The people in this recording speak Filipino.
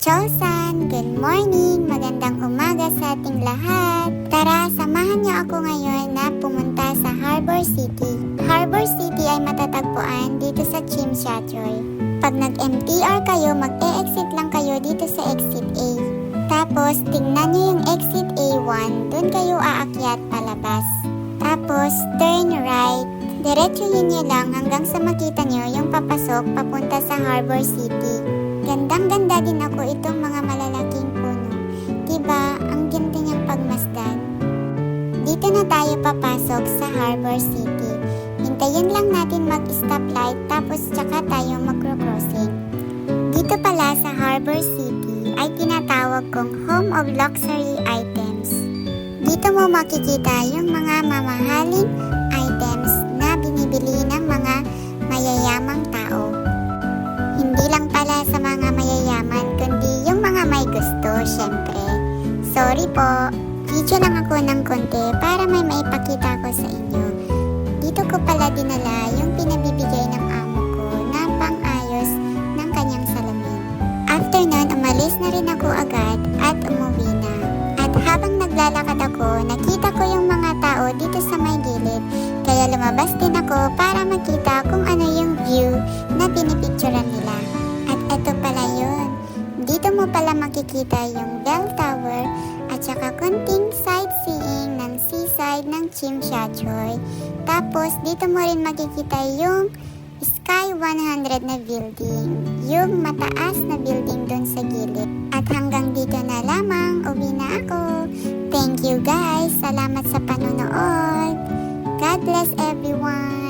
Chosan! Good morning! Magandang umaga sa ating lahat! Tara, samahan niyo ako ngayon na pumunta sa Harbor City. Harbor City ay matatagpuan dito sa Chimchachoy. Pag nag-MTR kayo, mag-e-exit lang kayo dito sa exit A. Tapos, tingnan niyo yung exit A1, dun kayo aakyat palabas. Tapos, turn right. Diretsuhin niyo lang hanggang sa makita niyo yung papasok papunta sa Harbor City. Gandang-ganda din ako itong mga malalaking puno. Diba, ang ganda niyang pagmasdan. Dito na tayo papasok sa Harbor City. Hintayin lang natin mag-stoplight tapos tsaka tayo magcro-crossing. Dito pala sa Harbor City ay tinatawag kong Home of Luxury Items. Dito mo makikita yung mga mamahaling items na binibili ng mga mayayamang tao. Hindi lang pala sa mga mayayaman, kundi yung mga may gusto, syempre. Sorry po, video lang ako ng konti para may maipakita ko sa inyo. Dito ko pala dinala yung pinabibigay ng amo ko na pang-ayos ng kanyang salamin. After nun, umalis na rin ako agad at umuwi na. At habang naglalakad ako, nakita ko yung mga tao dito sa may gilid. Kaya lumabas din ako para makita kung ano yung view na pinipicturan nila. At eto pala yun. Dito mo pala makikita yung bell tower at saka kunting sightseeing ng seaside ng Chimchachoy. Tapos dito mo rin makikita yung Sky 100 na building. Yung mataas na building doon sa gilid. At hanggang dito na lamang, uwi na ako. Thank you guys. Salamat sa panonood. God bless everyone.